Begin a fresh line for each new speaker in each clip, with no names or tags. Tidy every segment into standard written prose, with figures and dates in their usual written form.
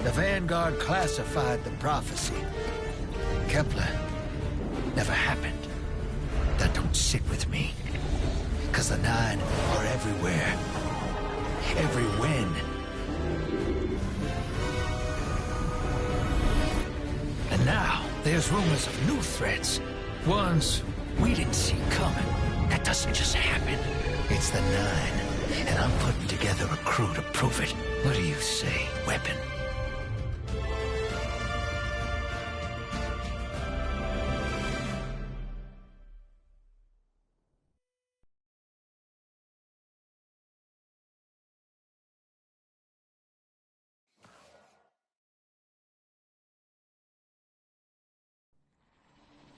The Vanguard classified the prophecy. Kepler never happened. That don't sit with me. 'Cause the Nine are everywhere. Every when. And now, there's rumors of new threats. Ones we didn't see coming. That doesn't just happen. It's the Nine, and I'm putting together a crew to prove it. What do you say, Weapon?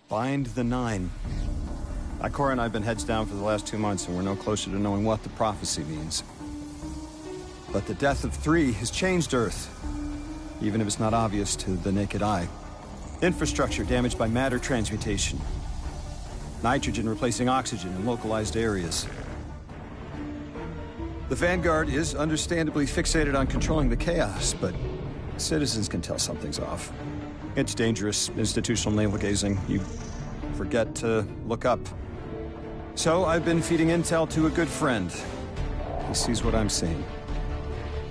Find the Nine. Ikora and I have been heads down for the last 2 months, and we're no closer to knowing what the prophecy means. But the death of 3 has changed Earth, even if it's not obvious to the naked eye. Infrastructure damaged by matter transmutation. Nitrogen replacing oxygen in localized areas. The Vanguard is understandably fixated on controlling the chaos, but citizens can tell something's off. It's dangerous, institutional navel-gazing. You forget to look up. So I've been feeding intel to a good friend. He sees what I'm seeing.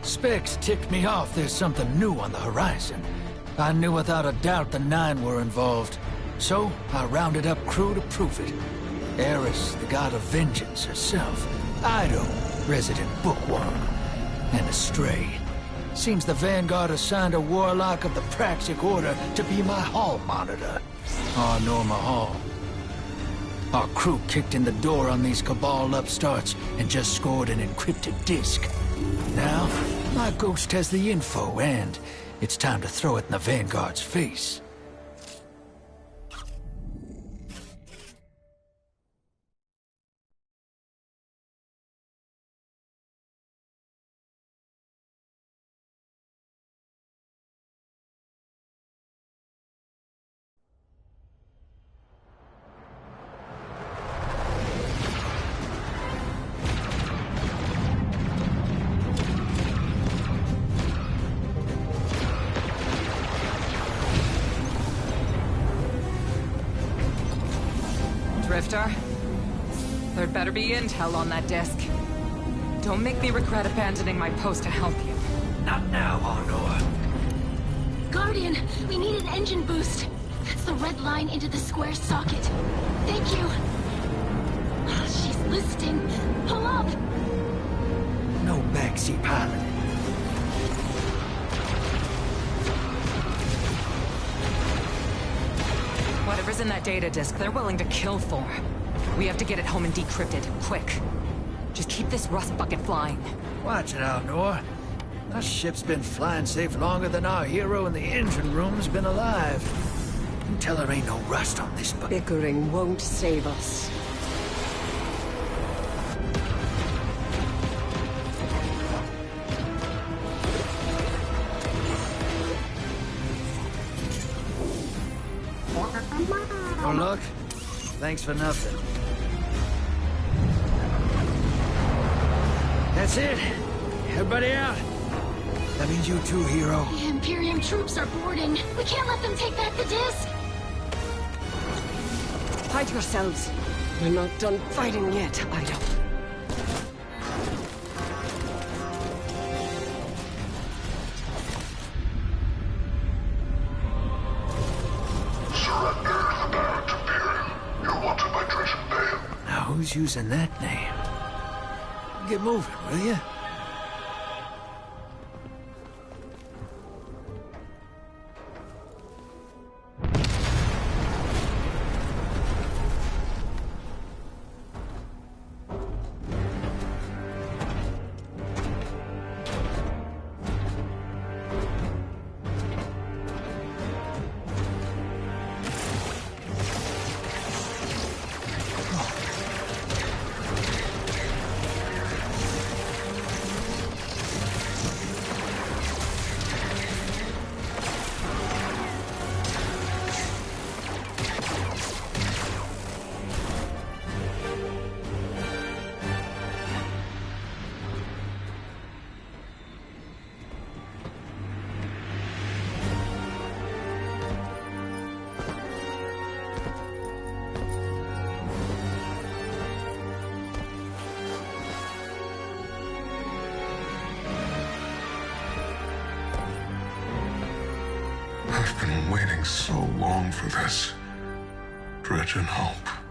Specs ticked me off there's something new on the horizon. I knew without a doubt the Nine were involved. So I rounded up crew to prove it. Eris, the god of vengeance herself. Ido, resident bookworm. And Astray. Seems the Vanguard assigned a warlock of the Praxic Order to be my hall monitor. Norma Hall. Our crew kicked in the door on these Cabal upstarts and just scored an encrypted disk. Now, my ghost has the info, and it's time to throw it in the Vanguard's face.
Drifter, there'd better be intel on that disk. Don't make me regret abandoning my post to help you.
Not now, Honor.
Guardian, we need an engine boost. That's the red line into the square socket. Thank you. She's listening. Pull up.
No backseat pilot.
Whatever's in that data disk, they're willing to kill for. We have to get it home and decrypt it, quick. Just keep this rust bucket flying.
Watch it, Alnor. Our ship's been flying safe longer than our hero in the engine room's been alive. You tell her ain't no rust on this bucket.
Bickering won't save us.
No luck? Thanks for nothing. That's it. Everybody out. That means you too, hero.
The Imperium troops are boarding. We can't let them take back the disc.
Hide yourselves. We're not done fighting yet, Ido.
Who's using that name? Get moving, will you?
been waiting so long for this. Dread and hope.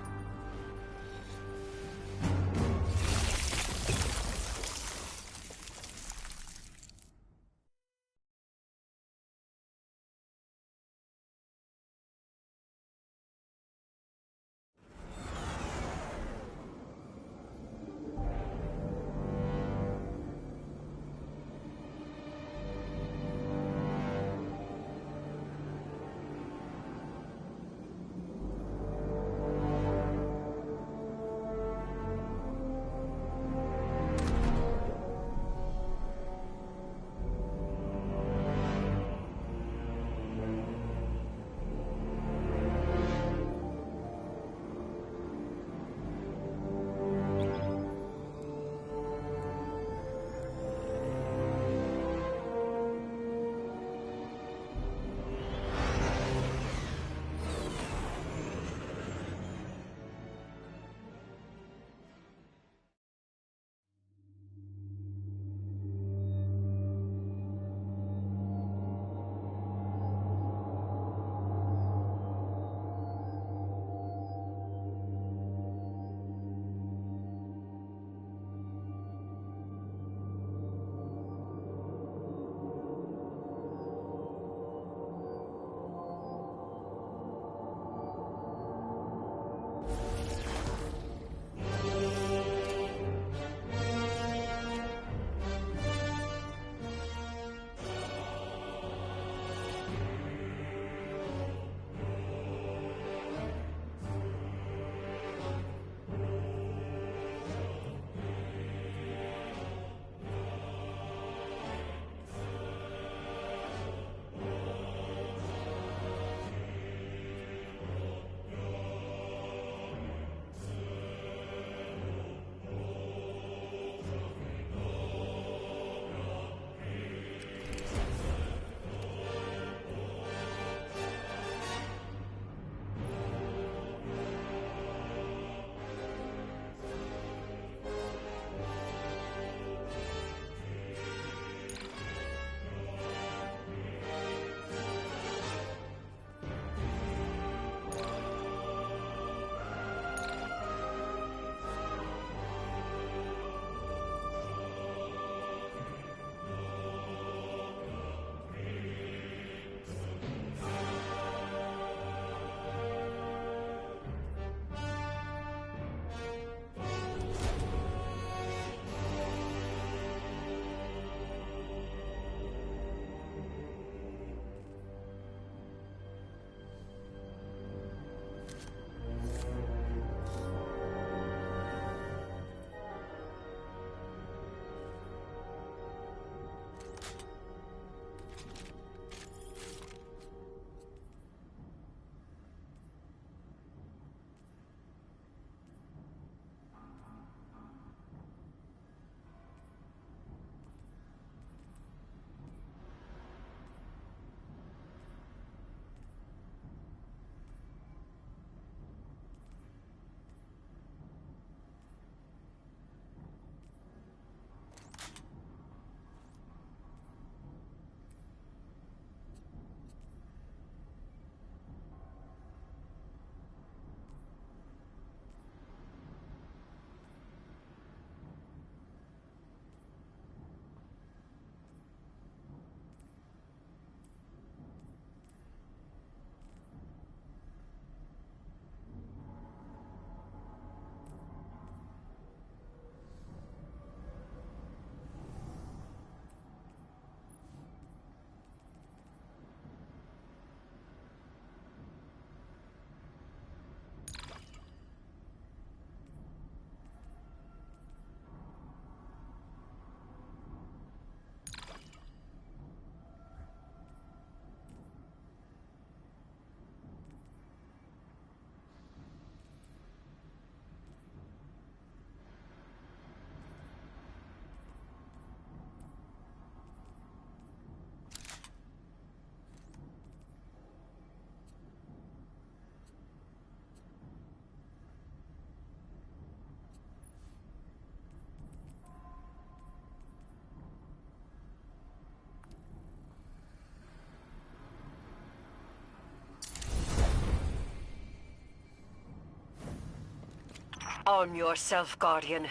Arm yourself, Guardian.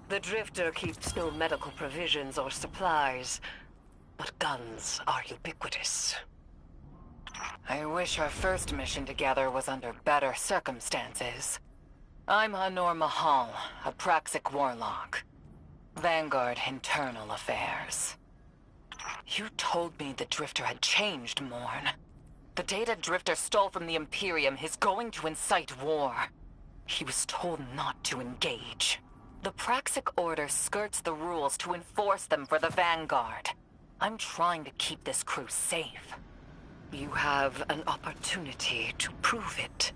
The Drifter keeps no medical provisions or supplies, but guns are ubiquitous.
I wish our first mission together was under better circumstances. I'm Honor Mahal, a Praxic warlock. Vanguard Internal Affairs. You told me the Drifter had changed, Morn. The data Drifter stole from the Imperium is going to incite war. He was told not to engage. The Praxic Order skirts the rules to enforce them for the Vanguard. I'm trying to keep this crew safe.
You have an opportunity to prove it.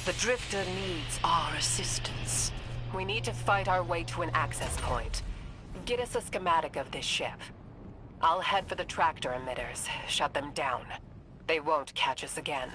The Drifter needs our assistance.
We need to fight our way to an access point. Get us a schematic of this ship. I'll head for the tractor emitters, shut them down. They won't catch us again.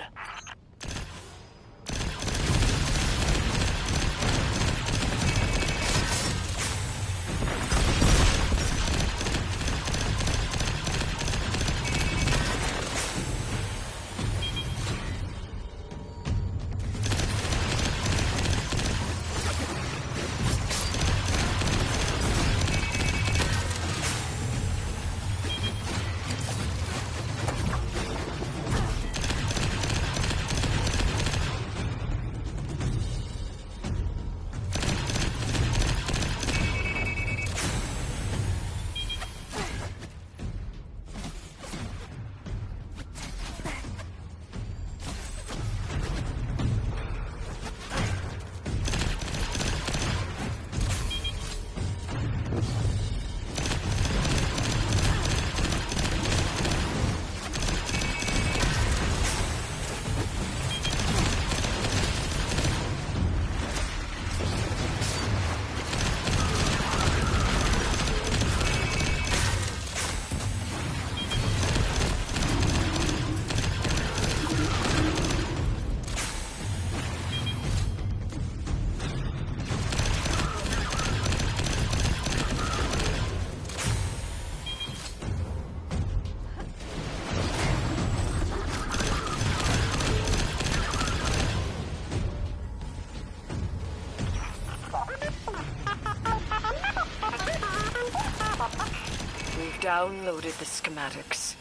Downloaded the schematics.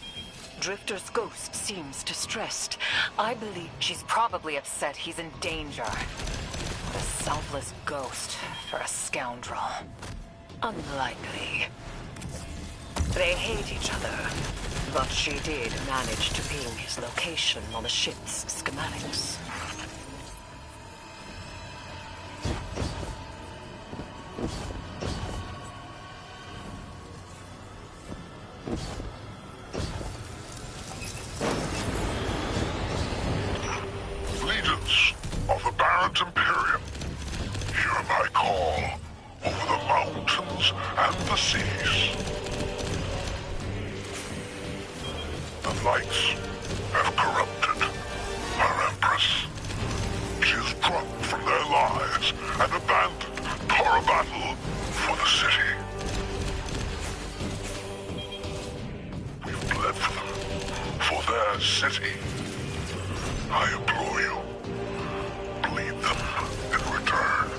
Drifter's ghost seems distressed. I believe
She's probably upset he's in danger. What a selfless ghost for a scoundrel.
unlikely. They hate each other, but she did manage to ping his location on the ship's schematics.
Legions of the Baron's Imperium, hear my call over the mountains and the seas. The lights have corrupted our Empress. She is drunk from their lies and abandoned for a battle for the city. We've bled for them, for their city. I implore you, bleed them in return.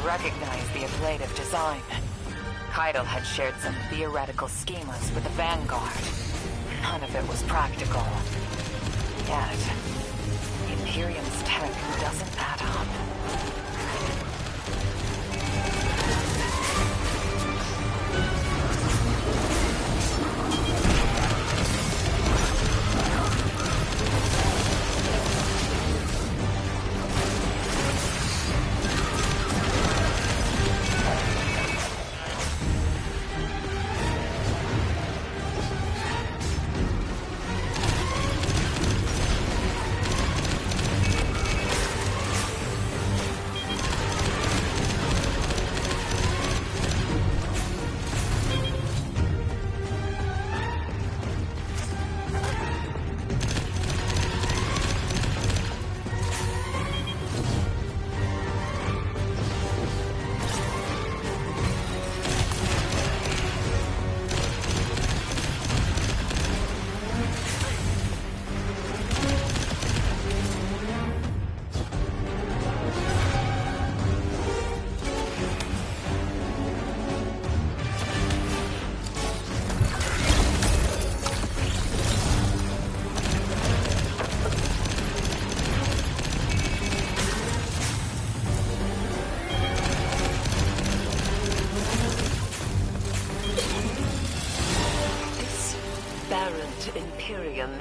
recognized the ablative design. Keitel had shared some theoretical schemas with the Vanguard. None of it was practical. Yet, the Imperium's tech doesn't add up.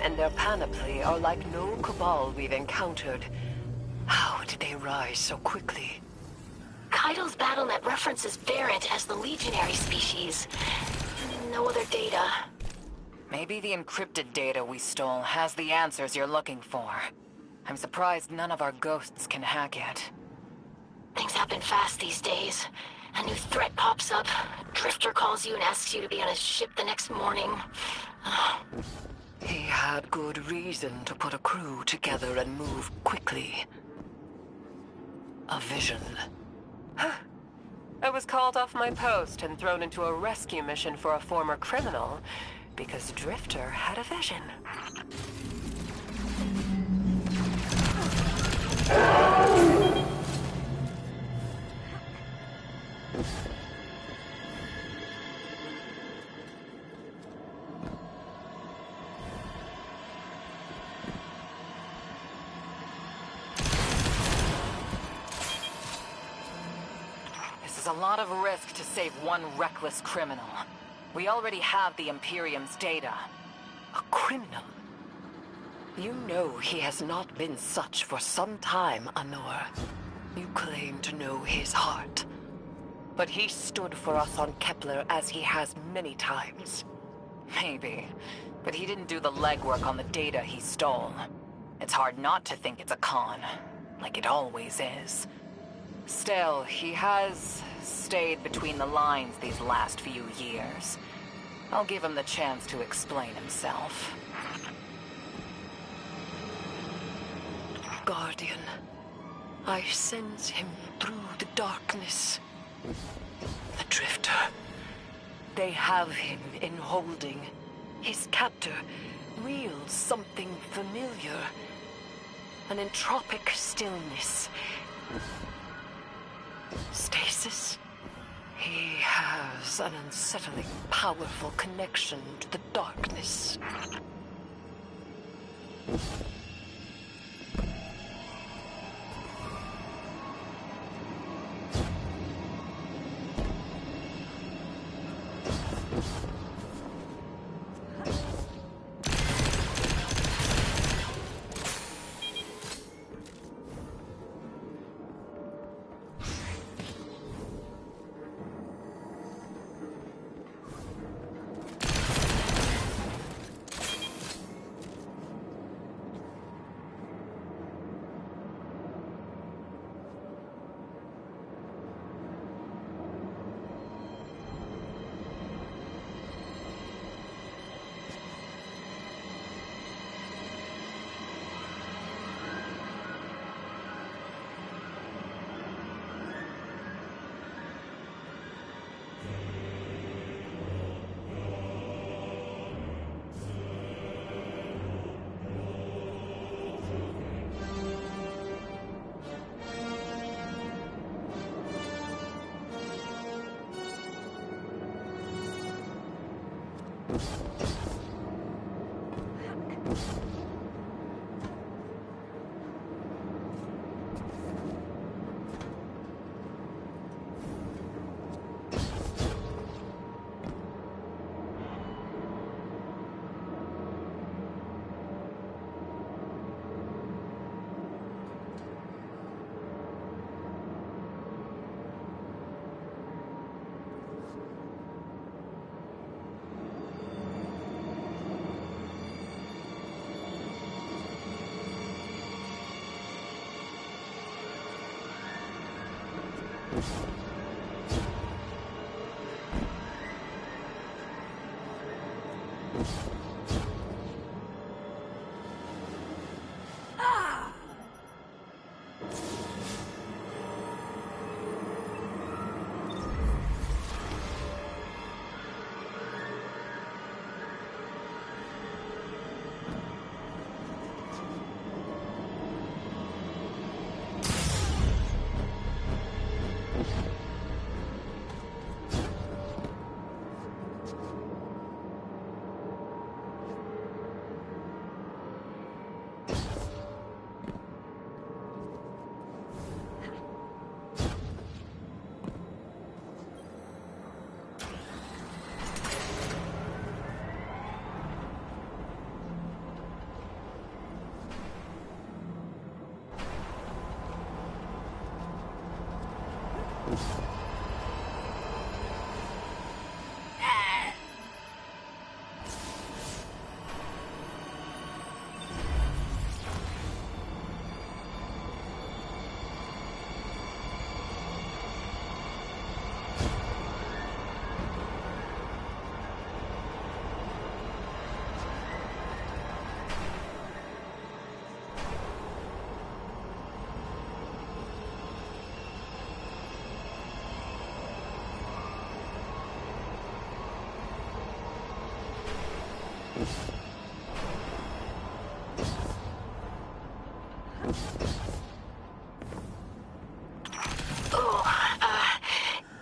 And their panoply are like no Cabal we've encountered. How did they rise so quickly?
Keitel's BattleNet references Variant as the legionary species. No other data.
Maybe the encrypted data we stole has the answers you're looking for. I'm surprised none of our ghosts can hack it.
Things happen fast these days. A new threat pops up. Drifter calls you and asks you to be on his ship the next morning.
He had good reason to put a crew together and move quickly. A vision.
I was called off my post and thrown into a rescue mission for a former criminal because Drifter had a vision.
A lot of risk to save one reckless criminal. We already have the Imperium's data.
A criminal? You know he has not been such for some time, Anor. You claim to know his heart. But he stood for us on Kepler as he has many times.
Maybe. But he didn't do the legwork on the data he stole. It's hard not to think it's a con. Like it always is. Still, he has stayed between the lines these last few years. I'll give him the chance to explain himself.
Guardian, I sense him through the darkness. The Drifter. They have him in holding. His captor wields something familiar. An entropic stillness. Stasis? He has an unsettling, powerful connection to the darkness.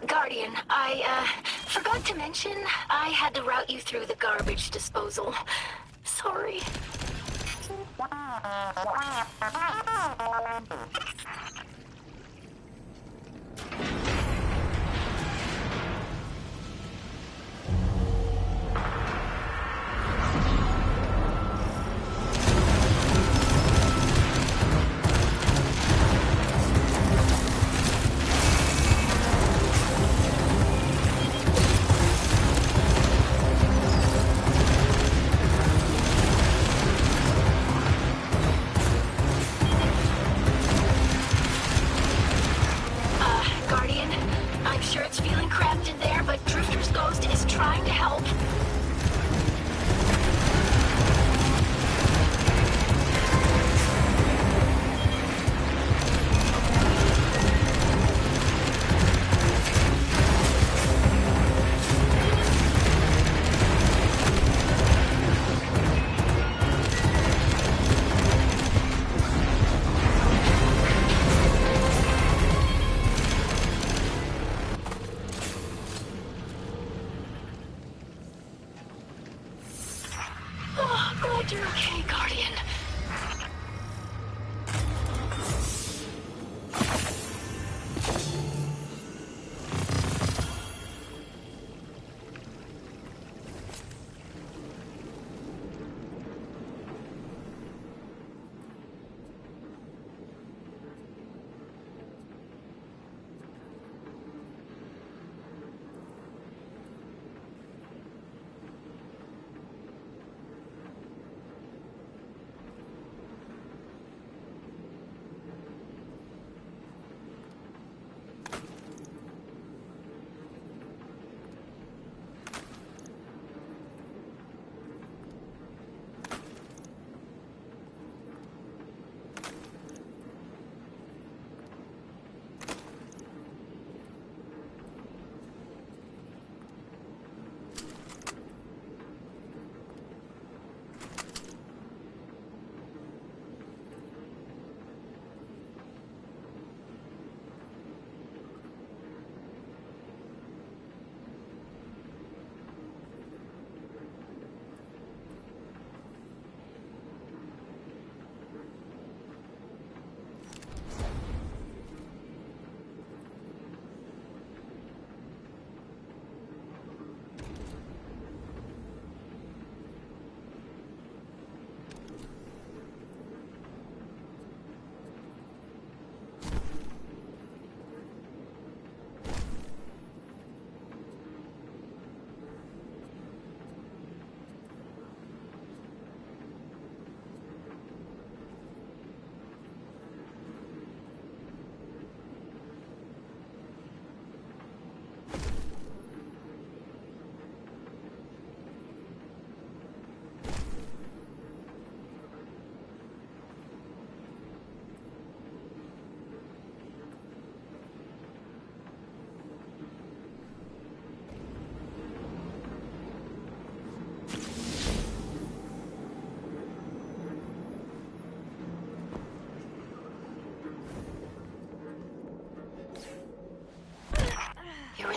Guardian, I forgot to mention I had to route you through the garbage disposal. Sorry.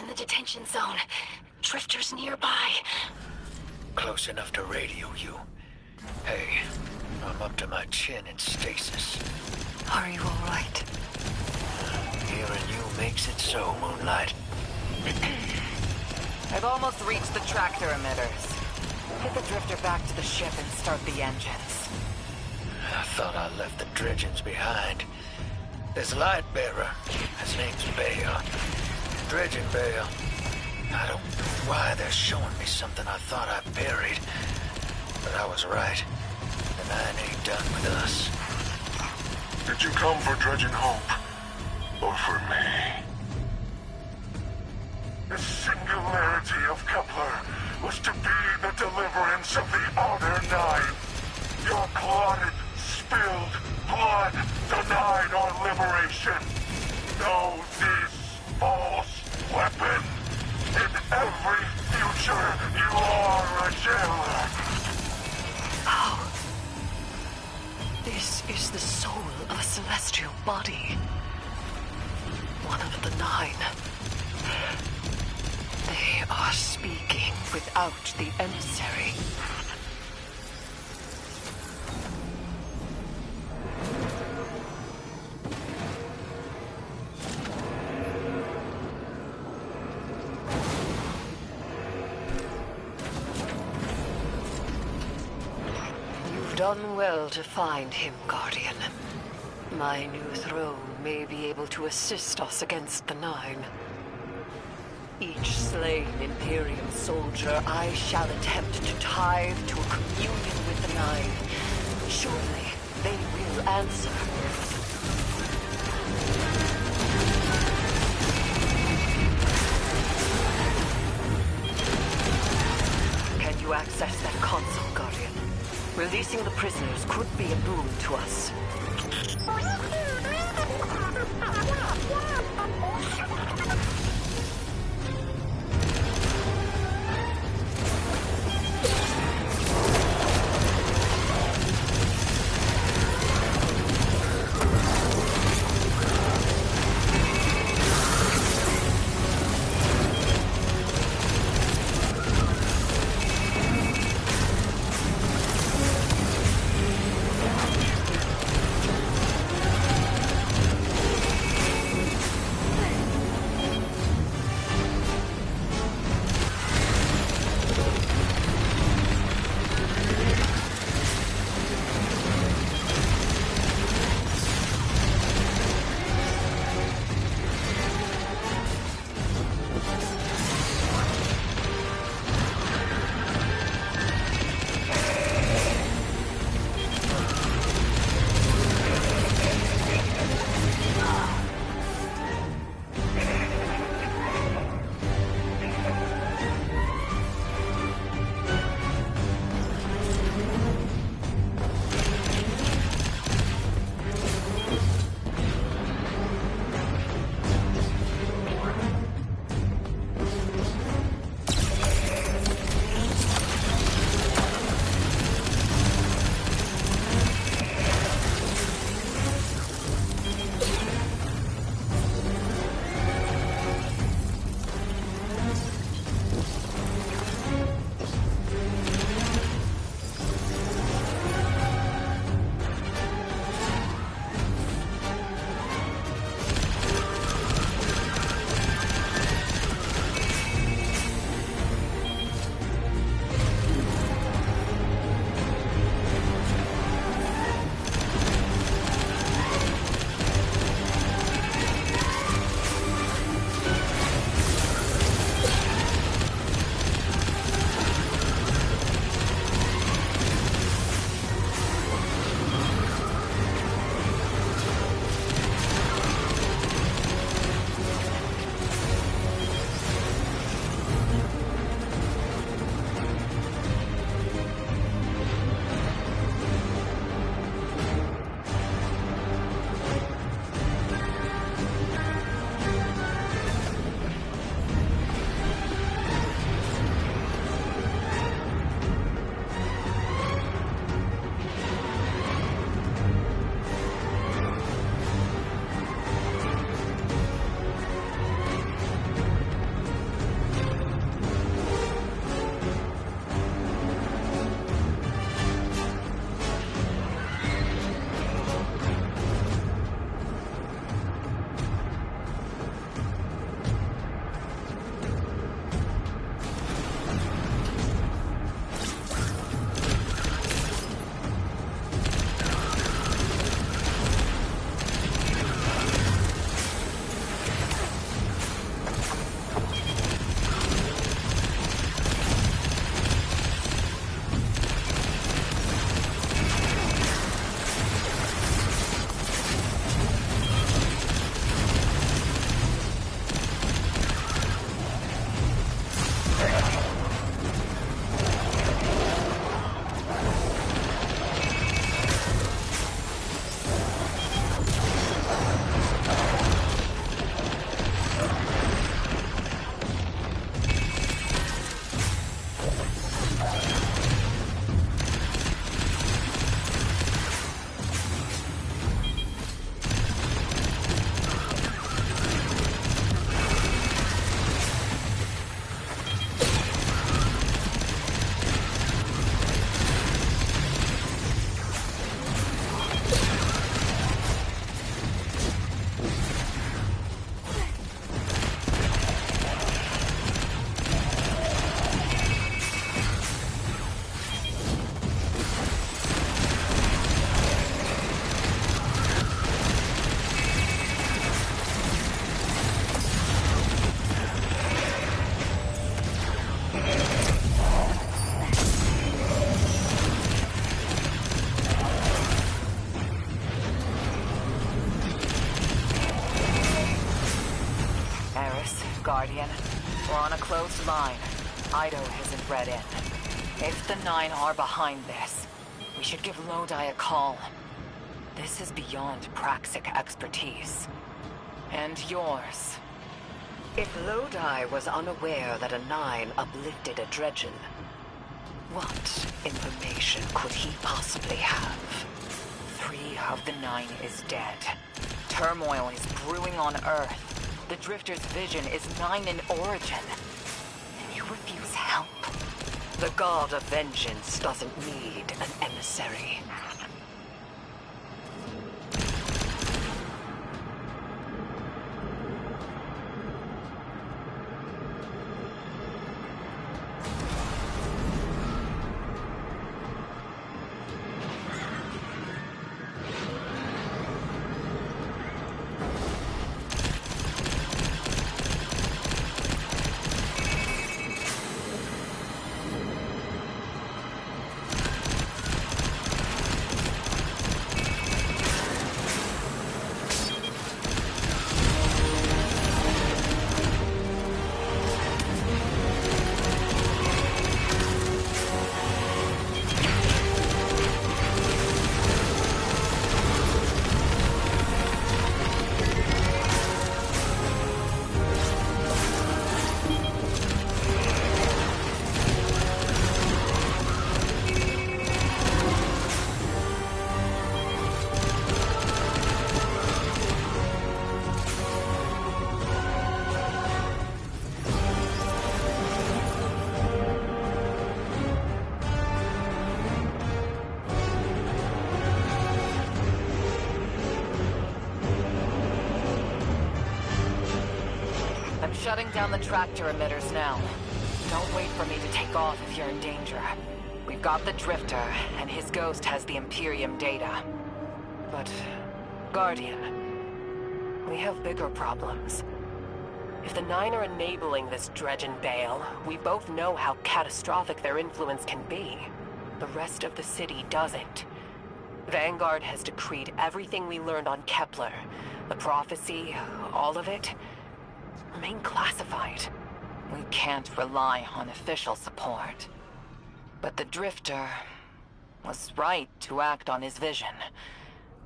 in the detention zone. Drifters nearby.
Close enough to radio you. Hey, I'm up to my chin in stasis.
Are you all right?
Hearing you makes it so, Moonlight.
I've almost reached the tractor emitters. Get the drifter back to the ship and start the engines.
I thought I left the dredgens behind. This light bearer, his name's Bale. Dredgen Bale. I don't know why they're showing me something I thought I buried. But I was right. The Nine ain't done with us.
Did you come for Dredgen Hope? Or for me? The singularity of Kepler was to be the deliverance of the other nine. Your clotted, spilled blood denied our liberation. Know this false weapon. In every future, you are a jailer.
How? This is the soul of a celestial body. One of the nine. They are speaking without the emissary. You've done well to find him, Guardian. My new throne may be able to assist us against the Nine. Each slain Imperium soldier I shall attempt to tithe to a communion with the Nine. Surely they will answer. Can you access that console, Guardian? Releasing the prisoners could be a boon to us.
Guardian. We're on a closed line. Ido isn't read in. If the Nine are behind this, we should give Lodi a call. This is beyond Praxic expertise. And yours.
If Lodi was unaware that a Nine uplifted a Dredgen, what information could he possibly have?
3 of the 9 is dead. Turmoil is brewing on Earth. The Drifter's vision is 9 in origin. And you refuse help?
The God of Vengeance doesn't need an emissary.
Shutting down the tractor emitters now. Don't wait for me to take off if you're in danger. We've got the Drifter, and his ghost has the Imperium data. But, Guardian, we have bigger problems.
If the Nine are enabling this Dredgen Bale, we both know how catastrophic their influence can be. The rest of the city doesn't. Vanguard has decreed everything we learned on Kepler, the prophecy, all of it, remain classified.
We can't rely on official support. But the Drifter was right to act on his vision.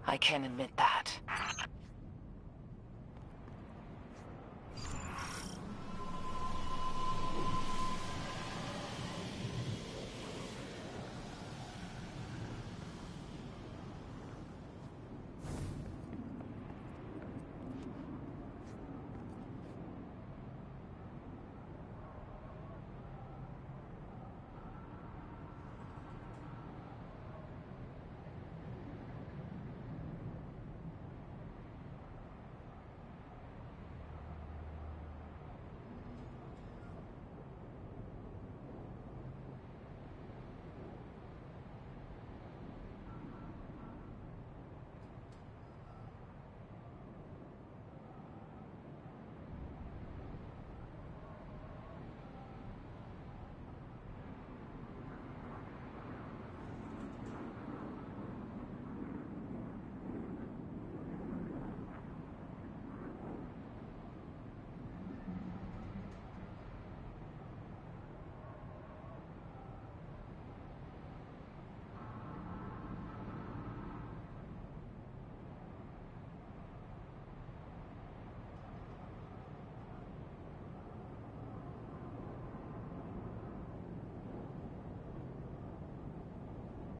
I can admit that.